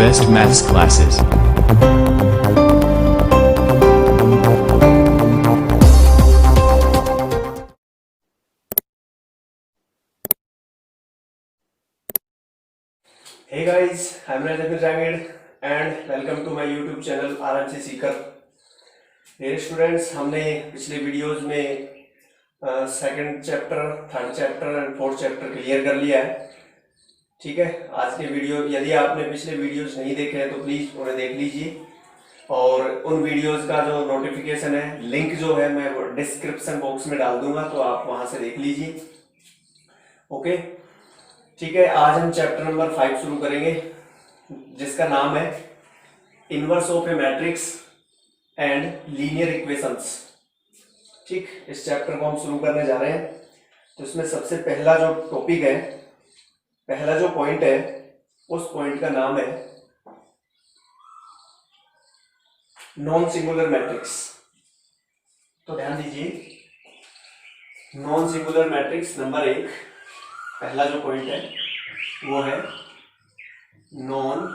best maths classes. Hey guys, I'm Rajendra Jangid and welcome to my YouTube channel RMC Seeker. मेरे students, हमने पिछले videos में second chapter, third chapter and fourth chapter clear कर लिया है. ठीक है, आज के वीडियो यदि आपने पिछले वीडियोस नहीं देखे हैं तो प्लीज़ उन्हें देख लीजिए और उन वीडियोस का जो नोटिफिकेशन है, लिंक जो है मैं वो डिस्क्रिप्शन बॉक्स में डाल दूंगा, तो आप वहां से देख लीजिए. ओके, ठीक है. आज हम चैप्टर नंबर 5 शुरू करेंगे जिसका नाम है inverse of a matrix and linear equations. ठीक, इस चैप्टर को हम शुरू करने जा रहे हैं. तो इसमें सबसे पहला जो टॉपिक है, पहला जो पॉइंट है, उस पॉइंट का नाम है नॉन सिंगुलर मैट्रिक्स. तो ध्यान दीजिए, नॉन सिंगुलर मैट्रिक्स नंबर 1, पहला जो पॉइंट है वो है नॉन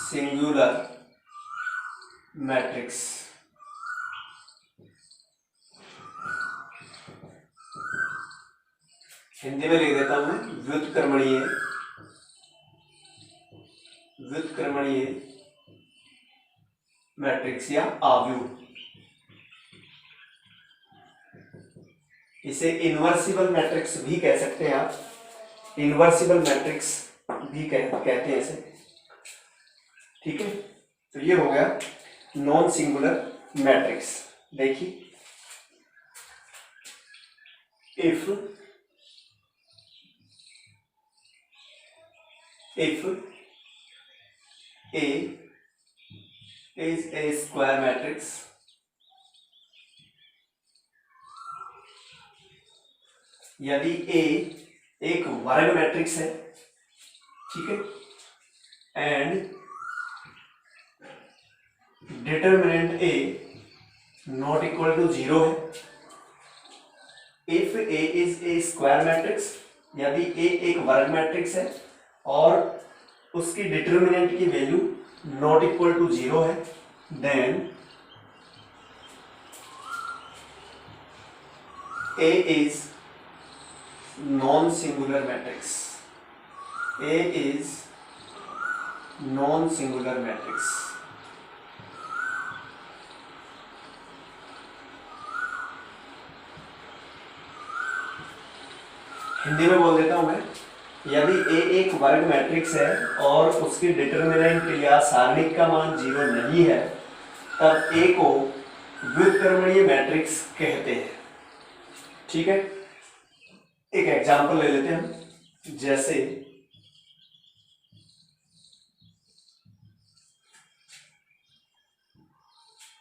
सिंगुलर मैट्रिक्स. हिंदी में लिख देता हूं मैं, व्युत्क्रमणीय मैट्रिक्स या आव्यूह. इसे इनवर्सिबल मैट्रिक्स भी कह सकते हैं आप, इनवर्सिबल मैट्रिक्स भी कहते हैं इसे. ठीक है, तो ये हो गया नॉन सिंगुलर मैट्रिक्स. देखिए, if A is a square matrix, यदि A एक वर्ग मैट्रिक्स है, ठीक है, and determinant A not equal to 0 है. If A is a square matrix, यदि A एक वर्ग मैट्रिक्स है और उसकी डिटर्मिनेंट की वैल्यू नॉट इक्वल टू 0 है, then A is non singular matrix. A is non singular matrix. Hindi में बोल देता हूं मैं, यदि A एक वर्ग मैट्रिक्स है और उसकी डिटर्मिनेंट या सारणिक का मान 0 नहीं है, तब A को व्युत्क्रमणीय मैट्रिक्स कहते हैं. ठीक है, एक एग्जांपल ले लेते हैं. जैसे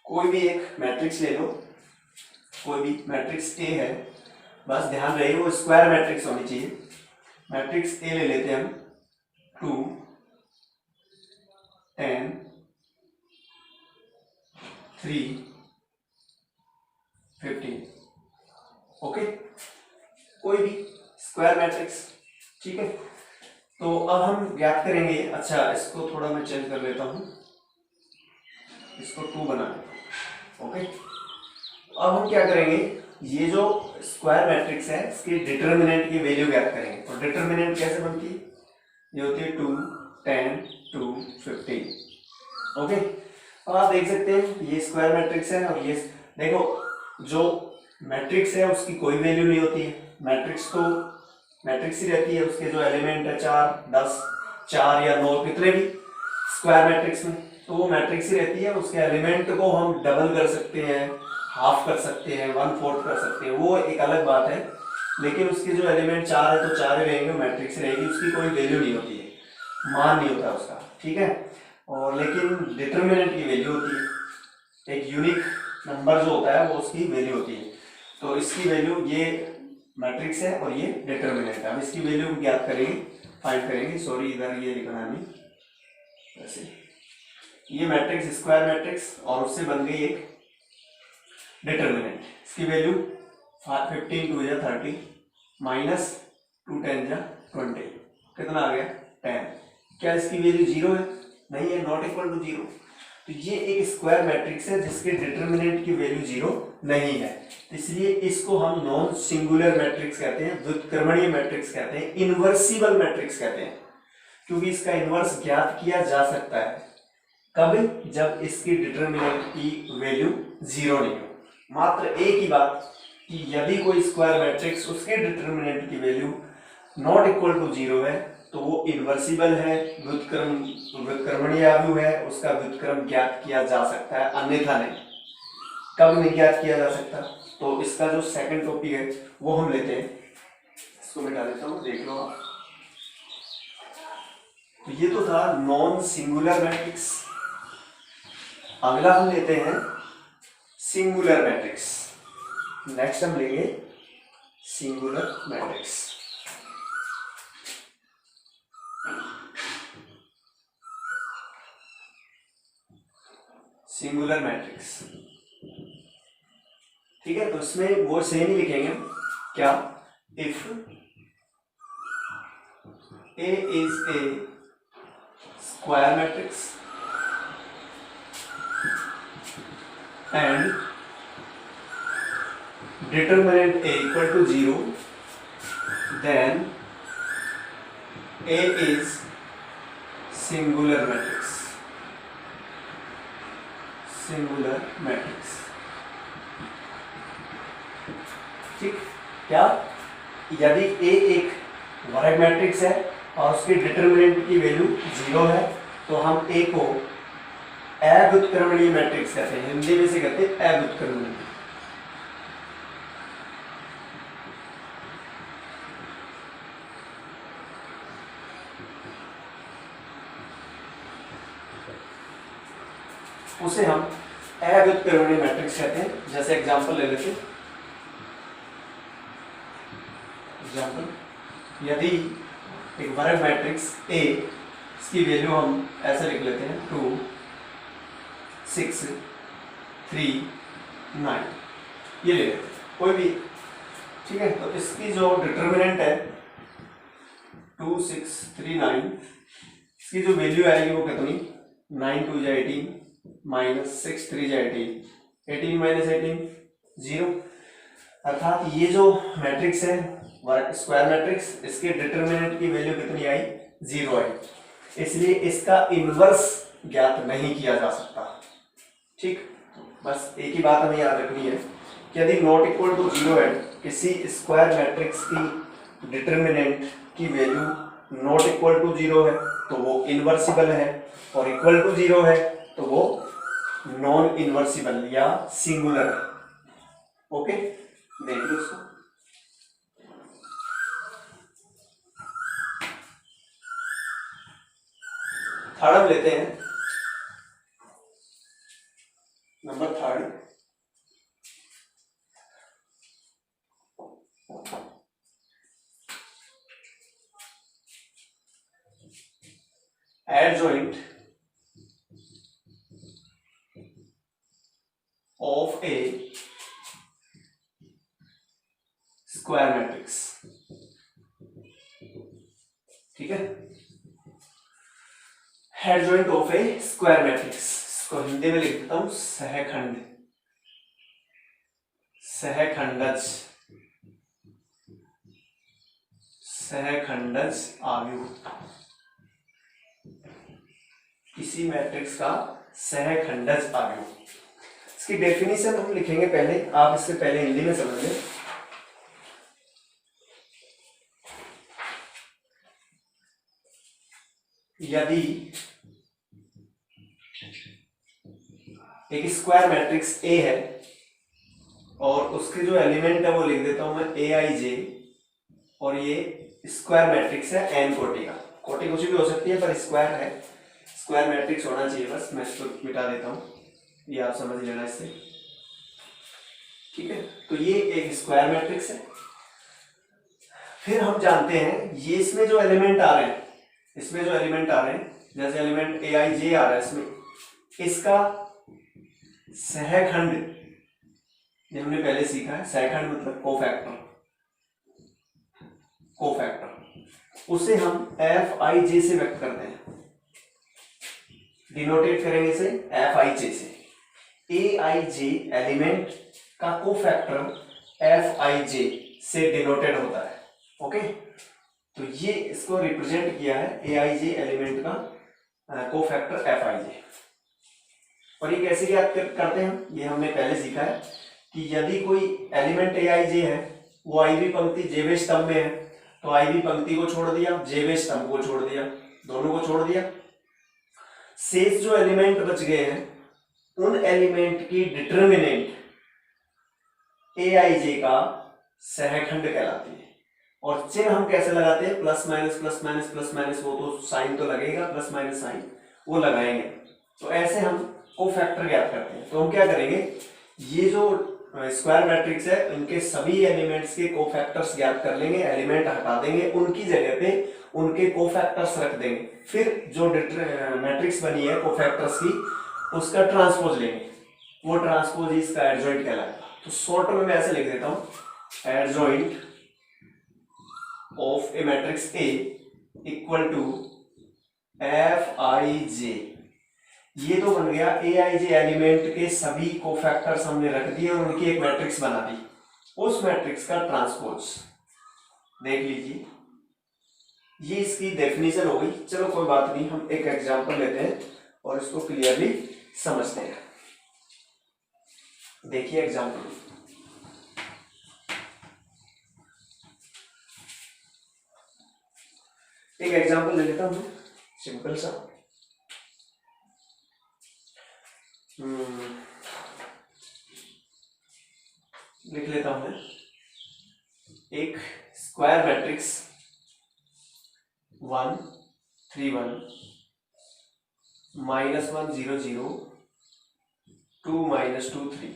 कोई भी एक मैट्रिक्स ले लो, कोई भी मैट्रिक्स A है, बस ध्यान रहे वो स्क्वायर मैट्रिक्स होनी चाहिए. मैट्रिक्स A ले लेते हैं हम, 2 10 3 15. ओके, कोई भी स्क्वायर मैट्रिक्स. ठीक है, तो अब हम ज्ञात करेंगे. अच्छा, इसको थोड़ा मैं चेंज कर लेता हूं, इसको 2 बना देता हूं. ओके, अब हम क्या करेंगे, ये जो स्क्वायर मैट्रिक्स है इसकी डिटर्मिनेंट की वैल्यू ज्ञात करेंगे. और डिटर्मिनेंट कैसे बनती है, ये होती है 2 10 2 15. ओके, अब आप देख सकते हैं ये स्क्वायर मैट्रिक्स है और ये देखो, जो मैट्रिक्स है उसकी कोई वैल्यू नहीं होती है. मैट्रिक्स तो मैट्रिक्स ही रहती है, उसके जो एलिमेंट है 4 10 4 या 9 कितने भी स्क्वायर मैट्रिक्स में, तो वो मैट्रिक्स ही रहती है. उसके एलिमेंट को हम डबल कर सकते हैं, हाफ कर सकते हैं, 1/4 कर सकते हैं, वो एक अलग बात है. लेकिन उसके जो एलिमेंट 4 है तो 4 ही रहेंगे, मैट्रिक्स रहेगी, उसकी कोई वैल्यू नहीं होती है, मान नहीं होता उसका. ठीक है, और लेकिन डिटर्मिनेंट की वैल्यू होती है, एक यूनिक नंबर जो होता है वो उसकी वैल्यू होती है. तो इसकी वैल्यू, ये मैट्रिक्स है और ये डिटर्मिनेंट है. हम इसकी वैल्यू ज्ञात करेंगे, फाइंड करेंगे. सॉरी, इधर ये लिखना है नहीं, ऐसे ये मैट्रिक्स स्क्वायर मैट्रिक्स और उससे बन गई एक डिटर्मिनेंट. इसकी वैल्यू 15 2 या 30 माइनस 2 10 या 20, कितना आ गया 10. क्या इसकी वैल्यू 0 है? नहीं है, नॉट इक्वल टू 0। तो ये एक स्क्वायर मैट्रिक्स है जिसके डिटरमिनेंट की वैल्यू 0 नहीं है, इसलिए इसको हम नॉन सिंगुलर मैट्रिक्स कहते हैं, व्युत्क्रमणीय मैट्रिक्स कहते हैं, इनवर्सिबल मैट्रिक्स कहते हैं, क्योंकि इसका इनवर्स ज्ञात किया जा सकता है। कब? जब इसकी डिटरमिनेंट की वैल्यू 0 नहीं हो। मात्र एक ही बात कि यदि कोई स्क्वायर मैट्रिक्स उसके डिटरमिनेंट की वैल्यू नॉट इक्वल टू 0 है तो वो इनवर्सिबल है, व्युत्क्रमणीय अवयव है, उसका व्युत्क्रम ज्ञात किया जा सकता है, अन्यथा नहीं। कब नहीं ज्ञात किया जा सकता? तो इसका जो सेकंड टॉपिक है वो हम लेते हैं, इसको मिटा देता हूं, देख लो आप। तो ये तो था नॉन सिंगुलर मैट्रिक्स। अगला हम लेते हैं सिंगुलर मैट्रिक्स। नेक्स्ट हम लेंगे सिंगुलर मैट्रिक्स। सिंगुलर मैट्रिक्स, ठीक है। तो इसमें वो सेम ही लिखेंगे क्या? If A is a square matrix and determinant A equal to 0, then A is singular matrix. Singular matrix. ठीक? क्या? यदि A एक वर्ग मैट्रिक्स है और उसकी डिटरमिनेंट की वैल्यू 0 है तो हम A को अव्युत्क्रमणीय मैट्रिक्स कहते हैं, हिंदी में से कहते हैं अव्युत्क्रमणीय। उसे हम अव्युत्क्रमणीय मैट्रिक्स कहते हैं। जैसे एग्जांपल ले लेते हैं। एग्जांपल, यदि एक वर्ग मैट्रिक्स A, इसकी वैल्यू हम ऐसे लिख लेते हैं 2 6 3 9, ये ले लेते हैं कोई भी, ठीक है। तो इसकी जो डिटरमिनेंट है 2 6 3 9, इसकी जो वैल्यू आएगी वो कितनी? 9 2 जा 18 माइनस 6 3 जा 18, 18 माइनस 18 0। अर्थात ये जो मैट्रिक्स है स्क्वायर मैट्रिक्स, इसके डिटरमिनेंट की वैल्यू कितनी आई? 0 आई, इसलिए इसका इनवर्स ज्ञात नहीं किया जा सकता। ठीक, बस एक ही बात हमें याद रखनी है कि यदि नॉट इक्वल टू 0 है, किसी स्क्वायर मैट्रिक्स की डिटरमिनेंट की वैल्यू नॉट इक्वल टू 0 है तो वो इनवर्सिबल है, और इक्वल टू 0 है तो वो नॉन इनवर्सिबल या सिंगुलर है। ओके, देख लो उसको। थर्ड हम लेते हैं, number third, adjoint of a square matrix। ठीक है, adjoint of a square matrix, इसको हिंदी में लिख देता हूं सहखंड, सहखंडज, सहखंडज आव्यूह। किसी मैट्रिक्स का सहखंडज आव्यूह, इसकी डेफिनेशन हम लिखेंगे पहले, आप इससे पहले हिंदी में समझ लें। यदि एक स्क्वायर मैट्रिक्स A है और उसके जो एलिमेंट है वो लिख देता हूं मैं Aij, और ये स्क्वायर मैट्रिक्स है n कोटि का, कोटि कुछ भी हो सकती है पर स्क्वायर है, स्क्वायर मैट्रिक्स होना चाहिए, बस मैं इसको मिटा देता हूं, ये आप समझ लेना इससे। ठीक है, तो ये एक स्क्वायर मैट्रिक्स है। फिर हम जानते हैं ये इसमें जो एलिमेंट आ रहे हैं, इसमें जो एलिमेंट आ रहे हैं, जैसे एलिमेंट Aij आ रहा है इसमें, इसका सहखंड, ये हमने पहले सीखा है, सहखंड मतलब कोफैक्टर, कोफैक्टर। उसे हम एफ आई जे से व्यक्त करते हैं, डिनोटेट करेंगे इसे एफ आई जे से। ए आई जे एलिमेंट का कोफैक्टर एफ आई जे से डिनोटेड होता है। ओके, तो ये इसको रिप्रेजेंट किया है ए आई जे एलिमेंट का कोफैक्टर एफ आई जे। और ये कैसे याद करते हैं, ये हमने पहले सीखा है कि यदि कोई एलिमेंट ए आई जे है, वो आईवी पंक्ति जेवे स्तंभ में है, तो आईवी पंक्ति को छोड़ दिया, जेवे स्तंभ को छोड़ दिया, दोनों को छोड़ दिया। शेष जो एलिमेंट बच गए हैं उन एलिमेंट की डिटर्मिनेंट ए आई जे का सहखंड कहलाती है। और चिन्ह हम कैसे लगाते हैं, plus minus plus minus plus minus, वो तो साइन तो लगेगा, प्लस माइनस साइन वो लगाएंगे। तो ऐसे हम कोफैक्टर ज्ञात करते हैं। तो हम क्या करेंगे, ये जो स्क्वायर मैट्रिक्स है इनके सभी एलिमेंट्स के कोफैक्टर्स ज्ञात कर लेंगे, एलिमेंट हटा देंगे, उनकी जगह पे उनके कोफैक्टर्स रख देंगे। फिर जो मैट्रिक्स बनी है कोफैक्टर्स की, उसका ट्रांसपोज लेंगे, वो ट्रांसपोज इसका एडजॉइंट कहलाएगा। तो शॉर्ट में मैं ऐसे लिख देता हूं, adjoint of a matrix A equal to F I J. ये तो बन गया ए आई जे एलिमेंट के सभी कोफैक्टर्स हमने रख दिए और उनकी एक मैट्रिक्स बना दी, उस मैट्रिक्स का ट्रांसपोज। देख लीजिए, ये इसकी डेफिनेशन हो गई। चलो कोई बात नहीं, हम एक एग्जांपल लेते हैं और इसको क्लियरली समझते हैं। देखिए एग्जांपल, एक एग्जांपल ले लेता हूं सिंपल सा। लिख लेता हूं मैं, एक स्क्वायर मैट्रिक्स 1 3 1 -1 0 0 2 -2 3,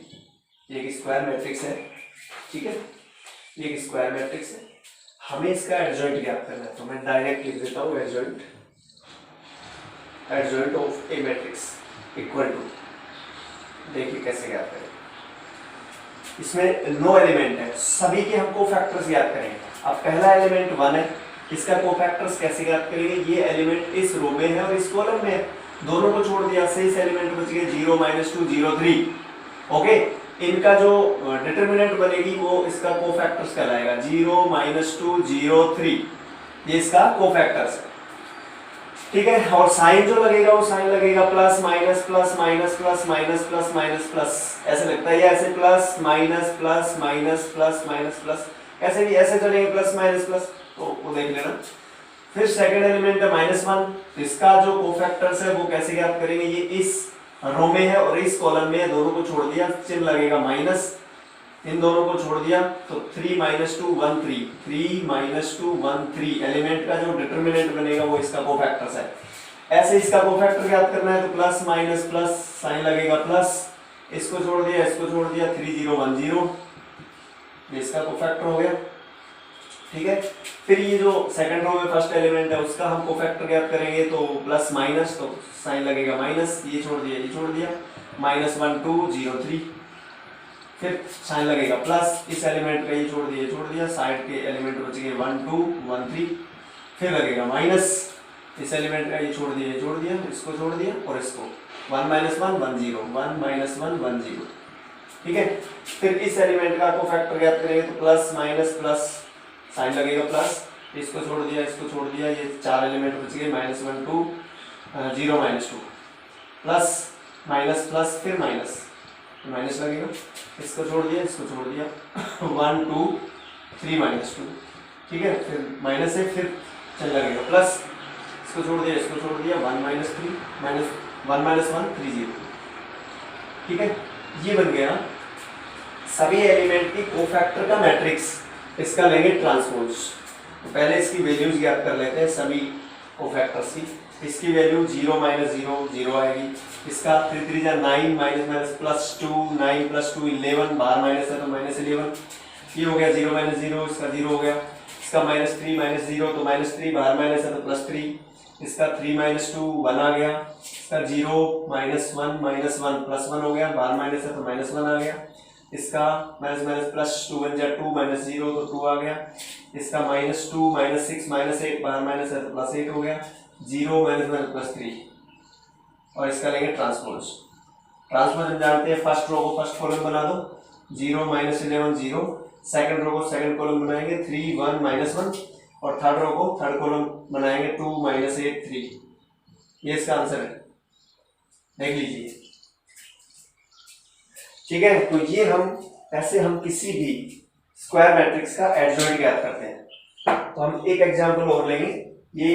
ये एक स्क्वायर मैट्रिक्स है। ठीक है, ये एक स्क्वायर मैट्रिक्स है, हमें इसका एडजॉइंट ज्ञात करना है। तो मैं डायरेक्ट लिख देता हूं adjoint of a matrix equal to, देखिए कैसे ज्ञात करें। इसमें नो एलिमेंट है, सभी के हम कोफैक्टर्स ज्ञात करेंगे। अब पहला एलिमेंट 1 है, इसका कोफैक्टर्स कैसे ज्ञात करेंगे, ये एलिमेंट इस रो में है और इस कॉलम में है, दोनों को छोड़ दिया, शेष एलिमेंट बच गए 0 -2 0 3। ओके, इनका जो डिटर्मिनेंट बनेगी वो इसका कोफैक्टर्स कहलाएगा, 0 -2 0 3, ये इसका कोफैक्टर्स है। ठीक है, और साइन जो लगेगा वो साइन लगेगा plus minus plus minus plus minus plus minus plus, ऐसे लगता है, या ऐसे plus minus plus minus plus minus plus, ऐसे भी ऐसे चलेंगे प्लस माइनस प्लस, तो वो देख लेना। फिर सेकंड एलिमेंट है -1, इसका जो कोफैक्टर्स है वो कैसे ज्ञात करेंगे, ये इस रो में है और इस कॉलम में है, दोनों को छोड़ दिया, चिन्ह लगेगा माइनस, इन दोनों को छोड़ दिया, तो 3 -2 1 3, 3 -2 1 3, एलिमेंट का जो डिटर्मिनेंट बनेगा वो इसका कोफैक्टर्स है। ऐसे इसका कोफैक्टर ज्ञात करना है, तो प्लस माइनस प्लस साइन लगेगा प्लस, इसको छोड़ दिया, इसको छोड़ दिया, 3 0 1 0, ये इसका कोफैक्टर हो गया। ठीक है, फिर ये जो सेकंड रो में फर्स्ट एलिमेंट है उसका हम कोफैक्टर ज्ञात करेंगे, तो प्लस माइनस, तो साइन लगेगा माइनस, ये छोड़ दिया, ये छोड़ दिया, -1 2 0 3, फिर साइन लगेगा प्लस, इस एलिमेंट का ये छोड़ दिया, साइड के एलिमेंट बच गए 1 2 1 3, फिर लगेगा माइनस, इस एलिमेंट का ये छोड़ दिया, इसको छोड़ दिया और इसको 1 - 1 1 0 1 - 1 1 0। ठीक है, फिर इस एलिमेंट का कोफैक्टर ज्ञात करेंगे, तो प्लस माइनस प्लस साइन लगेगा प्लस, इसको छोड़ दिया, ये चार एलिमेंट बच गए, -1 2 0 -2, प्लस माइनस प्लस फिर माइनस लगेगा, इसको छोड़ दिया 1 2 3 -2। ठीक है, फिर माइनस है, फिर चल लगेगा प्लस, इसको छोड़ दिया 1 -3 -1 -1 3 0। ठीक है, ये बन गया सभी एलिमेंट की कोफैक्टर का मैट्रिक्स, इसका लेंगे ट्रांसपोज। तो पहले इसकी वैल्यूज ज्ञात कर लेते हैं सभी कोफैक्टर्स की। इसकी वैल्यू 0 -0 0 आएगी, इसका 3 3 9 -+2 9 + 2 11, बाहर माइनस है तो -11, ये हो गया 0 -0, इसका 0 हो गया, इसका -3 -0 तो -3, बाहर माइनस है तो +3, इसका 3 - 2 1 आ गया, इसका 0 -1 -1 +1 हो गया, बाहर माइनस है तो -1 आ गया, इसका माइनस माइनस प्लस 2 बन जाए 2 माइनस 0 तो 2 आ गया, इसका -2 -6 -8 बाहर माइनस है तो +8 हो गया, 0 माइनस माइनस +3 और इसका लेंगे ट्रांसपोज। ट्रांसपोज हम जानते हैं फर्स्ट रो को फर्स्ट कॉलम बना दो, 0 -11 0, सेकंड रो को सेकंड कॉलम बनाएंगे 3 1 -1 और थर्ड रो को थर्ड कॉलम बनाएंगे 2 -8 3। ये इसका आंसर है, देख लीजिए। ठीक है, तो ये ऐसे हम किसी भी स्क्वायर मैट्रिक्स का एडजॉइंट ज्ञात करते हैं। तो हम एक एग्जांपल और लेंगे, ये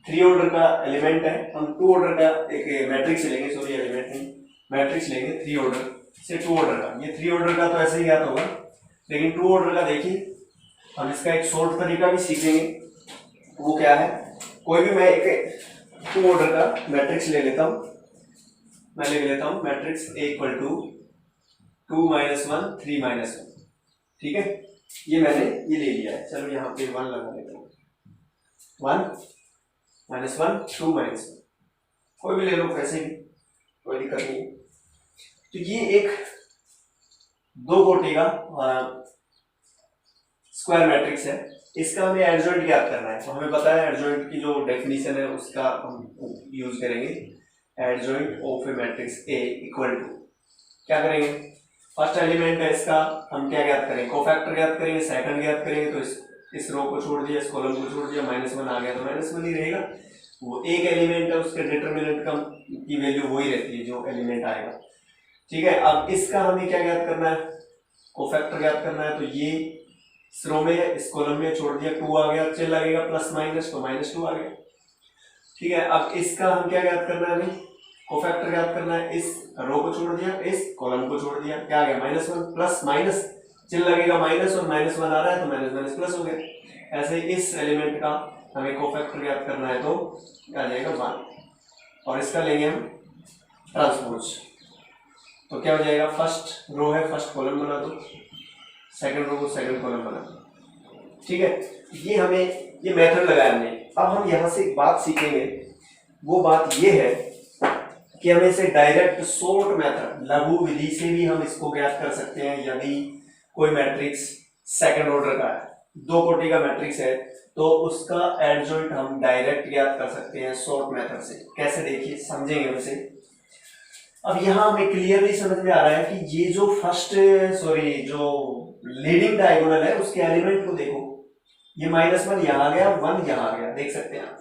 3 ऑर्डर का एलिमेंट है, हम 2 ऑर्डर का एक मैट्रिक्स लेंगे, सॉरी एलिमेंट नहीं मैट्रिक्स लेंगे 3 ऑर्डर से 2 ऑर्डर का। ये 3 ऑर्डर का तो ऐसे ही ज्ञात होगा, लेकिन 2 ऑर्डर का देखिए हम इसका एक शॉर्ट तरीका भी सीखेंगे। वो क्या है, कोई भी मैं एक 2 ऑर्डर का मैट्रिक्स ले लेता हूं, मैं ले लेता हूं मैट्रिक्स इक्वल टू 2 -1 3 -1। ठीक है, ये मैंने ये ले लिया है, चलो यहाँ पे 1 लगा लेता हूँ, 1 -1 2 -1, कोई भी ले लो, वैसे भी कोई दिक्कत नहीं। तो ये एक 2 कोटि का स्क्वायर मैट्रिक्स है, इसका हमें एडजॉइंट ज्ञात करना है। तो हमें पता है एडजॉइंट की जो डेफिनेशन है उसका हम यूज करेंगे, adjoint of a matrix A equal to, क्या करेंगे, फर्स्ट एलिमेंट है इसका हम क्या ज्ञात करेंगे, कोफैक्टर ज्ञात करेंगे, सेकंड ज्ञात करेंगे, तो इस रो को छोड़ दिया, इस कॉलम को छोड़ दिया, -1 आ गया तो -1 ही रहेगा। वो एक एलिमेंट है, उसके डिटरमिनेंट की वैल्यू वही रहती है जो एलिमेंट आएगा। ठीक है, अब इसका हमें क्या ज्ञात करना है, कोफैक्टर ज्ञात करना है। तो ये इस रो में है, इस कॉलम में छोड़ दिया, 2 आ गया, चल लगेगा प्लस माइनस तो -2 आ गया। ठीक है, अब इसका हम क्या ज्ञात करना है, हमें कोफैक्टर ज्ञात करना है, इस रो को छोड़ दिया, इस कॉलम को छोड़ दिया, क्या आ गया -1 प्लस माइनस, चिन्ह लगेगा माइनस और -1 आ रहा है तो माइनस माइनस प्लस हो गया। ऐसे इस एलिमेंट का हमें कोफैक्टर ज्ञात करना है तो क्या आ जाएगा 1, और इसका लेंगे हम ट्रांसपोज। तो क्या हो जाएगा, फर्स्ट रो है फर्स्ट कॉलम बना दो, सेकंड रो को सेकंड कॉलम बना दो। ठीक है, ये हमें ये मेथड लगाया हमने। अब हम यहाँ से एक बात सीखेंगे, वो बात ये है कि हमें इसे डायरेक्ट शॉर्ट मेथड लघु विधि से भी हम इसको ज्ञात कर सकते हैं। यदि कोई मैट्रिक्स सेकंड ऑर्डर का है, 2 कोटि का मैट्रिक्स है, तो उसका एडजॉइंट हम डायरेक्ट ज्ञात कर सकते हैं शॉर्ट मेथड से। कैसे, देखिए समझेंगे उसे। अब यहाँ हमें क्लियरली समझ में आ रहा है कि ये जो जो लीडिंग डायगोनल है उसके एलिमेंट को देखो, ये -1 यहाँ आ गया, 1 यहाँ आ गया, देख सकते हैं आप।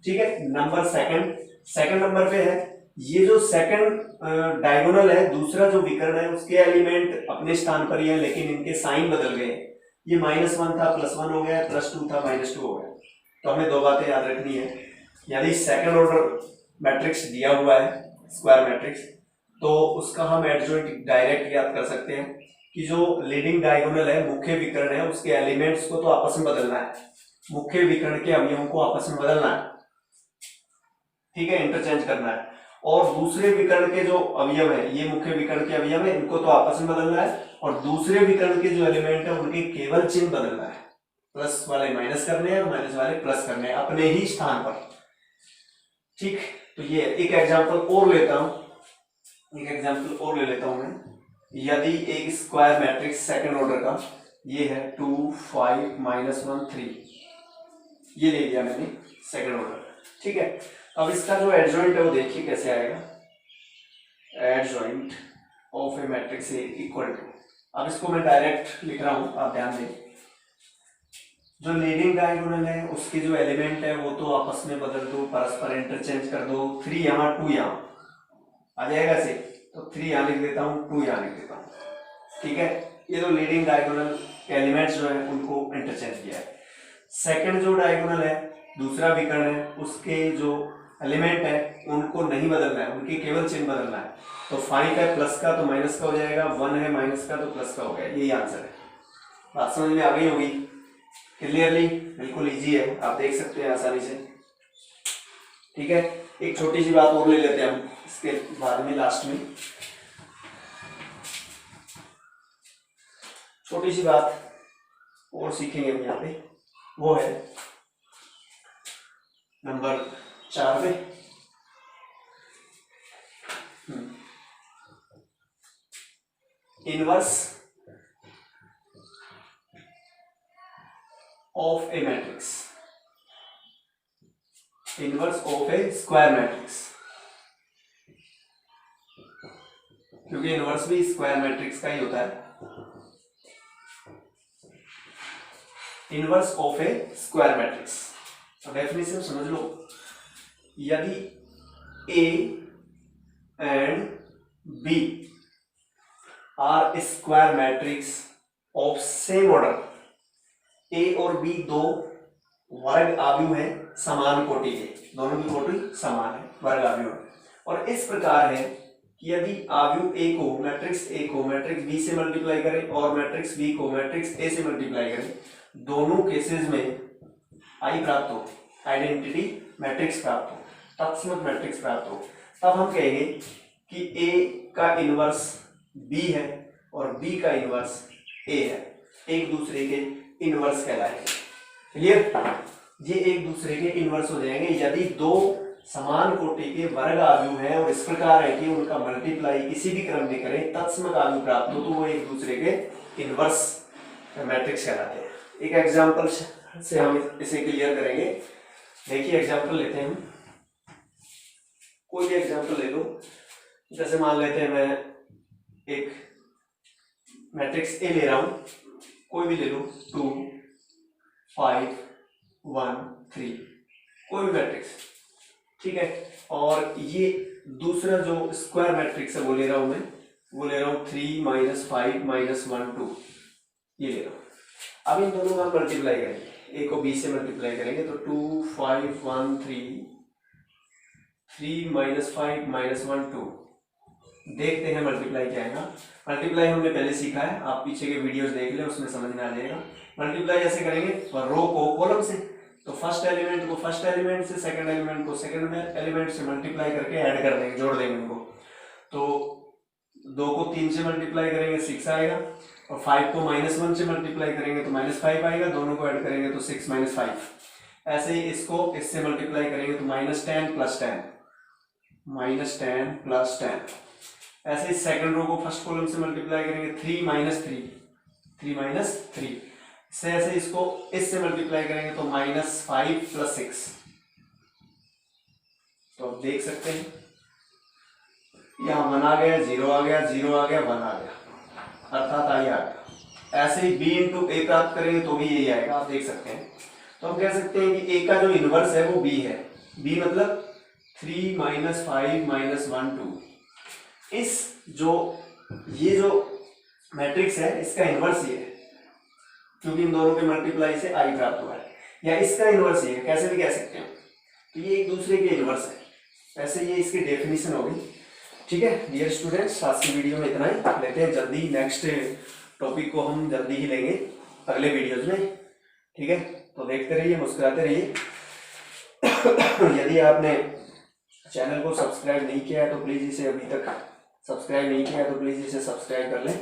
ठीक है, नंबर सेकंड नंबर पे है, ये जो सेकंड डायगोनल है, दूसरा जो विकर्ण है उसके एलिमेंट अपने स्थान पर ही है, लेकिन इनके साइन बदल गए। ये -1 था +1 हो गया, +2 था -2 हो गया। तो हमें 2 बातें याद रखनी है। यदि सेकंड ऑर्डर मैट्रिक्स दिया हुआ है स्क्वायर मैट्रिक्स, तो उसका हम एडजॉइंट डायरेक्ट ज्ञात कर सकते हैं कि जो लीडिंग डायगोनल है, मुख्य विकर्ण है, उसके एलिमेंट्स को तो आपस में बदलना है, मुख्य विकर्ण के अवयवों को आपस में बदलना है। ठीक है, इंटरचेंज करना है। और दूसरे विकर्ण के जो अवयव है, ये मुख्य विकर्ण के अवयव है, इनको तो आपस में बदलना है, और दूसरे विकर्ण के जो एलिमेंट है उनके केवल चिन्ह बदलना है। प्लस वाले माइनस करने हैं और माइनस वाले प्लस करने हैं अपने ही स्थान पर। ठीक, तो ये एक एग्जांपल और लेता हूं, ले लेता हूं मैं। यदि एक स्क्वायर मैट्रिक्स सेकंड ऑर्डर का, ये है 2 5 -1 3, ये ले लिया मैंने सेकंड ऑर्डर। ठीक है, अब इसका जो एडजॉइंट है वो देखिए कैसे आएगा, adjoint of a matrix A equal to, अब इसको मैं डायरेक्ट लिख रहा हूं, आप ध्यान दें। जो लीडिंग डायगोनल है उसके जो एलिमेंट है वो तो आपस में बदल दो, परस्पर इंटरचेंज कर दो, 3 यहाँ 2 यहाँ आ जाएगा ऐसे, तो 3 यहाँ लिख देता हूँ, 2 यहाँ लिख देता हूँ। ठीक है, ये जो लीडिंग डायगोनल एलिमेंट्स जो है उनको इंटरचेंज किया है। सेकंड जो डायगोनल है, दूसरा विकर्ण है, उसके जो एलिमेंट है उनको नहीं बदलना है, उनके केवल चिन्ह बदलना है। तो 5 है प्लस का तो माइनस का हो जाएगा, 1 है माइनस का तो प्लस का हो गया। यही आंसर है। बात समझ में आ गई होगी क्लियरली, बिल्कुल इजी है, आप देख सकते हैं आसानी से। ठीक है, एक छोटी सी बात और ले लेते हैं हम इसके बाद में, लास्ट में छोटी सी बात और सीखेंगे हम यहाँ पे, वो है नंबर 4 में। Inverse of a matrix, inverse of a square matrix, क्योंकि इनवर्स भी स्क्वायर मैट्रिक्स का ही होता है। Inverse of a square matrix, तो डेफिनेशन समझ लो, यदि A and B are square matrix of same order, A और बी दो वर्ग आव्यूह हैं समान कोटि के, दोनों की कोटि समान है, वर्ग आव्यूह, और इस प्रकार है कि यदि आव्यूह ए को मैट्रिक्स बी से मल्टीप्लाई करें और मैट्रिक्स बी को मैट्रिक्स ए से मल्टीप्लाई करें, दोनों केसेस में आई प्राप्त हो, आइडेंटिटी मैट्रिक्स प्राप्त हो, तत्समक मैट्रिक्स प्राप्त हो, तब हम कहेंगे कि ए का इनवर्स बी है और बी का इनवर्स ए है, एक दूसरे के इनवर्स कहलाएंगे। क्लियर? ये एक दूसरे के इनवर्स हो जाएंगे यदि दो समान कोटि के वर्ग आव्यूह हैं और इस प्रकार है कि उनका मल्टीप्लाई किसी भी क्रम में करें, तत्समक आव्यूह प्राप्त हो, तो वो एक दूसरे के इनवर्स मैट्रिक्स कहलाते हैं। एक एग्जांपल से हम इसे क्लियर करेंगे। देखिए एग्जांपल लेते हैं हम, कोई भी एग्जांपल ले लो, जैसे मान लेते हैं मैं एक मैट्रिक्स ए ले रहा हूं, कोई भी ले लो, 2 5 1 3, कोई भी मैट्रिक्स, ठीक है। और ये दूसरा जो स्क्वायर मैट्रिक्स है वो ले रहा हूं मैं, वो ले रहा हूं 3 -5 -1 2, ये ले रहा हूं। अब इन दोनों का मल्टीप्लाई करेंगे, ए को बी से मल्टीप्लाई करेंगे तो 2 5 1 3 3 -5 -1 2, देखते हैं मल्टीप्लाई क्या आएगा। मल्टीप्लाई हमने पहले सीखा है, आप पीछे के वीडियोस देख ले, उसमें समझ में आ जाएगा। मल्टीप्लाई ऐसे करेंगे रो को कॉलम से, तो फर्स्ट एलिमेंट को फर्स्ट एलिमेंट से, सेकंड एलिमेंट को सेकंड एलिमेंट से मल्टीप्लाई करके ऐड कर देंगे, जोड़ देंगे उनको। तो 2 को 3 से मल्टीप्लाई करेंगे 6 आएगा, और 5 को -1 से मल्टीप्लाई करेंगे तो -5 आएगा, दोनों को ऐड करेंगे तो 6 -5। ऐसे ही इसको इससे मल्टीप्लाई करेंगे तो -10 + 10 -10 + 10। ऐसे ही सेकंड रो को फर्स्ट कॉलम से मल्टीप्लाई करेंगे 3 - 3 से, ऐसे इसको इससे मल्टीप्लाई करेंगे तो -5 + 6। तो आप देख सकते हैं यहाँ 1 आ गया, 0 आ गया, 0 आ गया, 1 आ गया, अर्थात आई आ गया। ऐसे ही b × a प्राप्त करेंगे तो भी यही आएगा, आप देख सकते हैं। तो हम कह सकते हैं कि a का जो इनवर्स है वो b है, b मतलब 3 -5 -1 2। इस ये जो मैट्रिक्स है इसका इनवर्स ये है, क्योंकि इन दोनों के मल्टीप्लाई से आई प्राप्त हुआ है, या इसका इनवर्स ये है, कैसे भी कह सकते हैं। तो ये एक दूसरे के इनवर्स है, ऐसे ये इसकी डेफिनेशन होगी। ठीक है डियर स्टूडेंट्स, आज की वीडियो में इतना ही, लेते हैं जल्दी नेक्स्ट टॉपिक को हम जल्दी ही लेंगे अगले वीडियोज में। ठीक है, तो देखते रहिए, मुस्कुराते रहिए। यदि आपने चैनल को सब्सक्राइब नहीं किया है तो प्लीज इसे अभी तक सब्सक्राइब नहीं किया है तो प्लीज इसे सब्सक्राइब कर लें,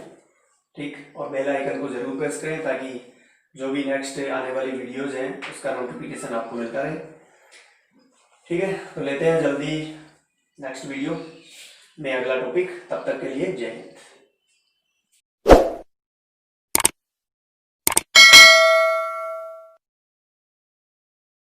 ठीक, और बेल आइकन को जरूर प्रेस करें ताकि जो भी नेक्स्ट आने वाली वीडियोज हैं उसका नोटिफिकेशन आपको मिलता रहे। ठीक है, तो लेते हैं जल्दी नेक्स्ट वीडियो में अगला टॉपिक, तब तक के लिए जय हिंद।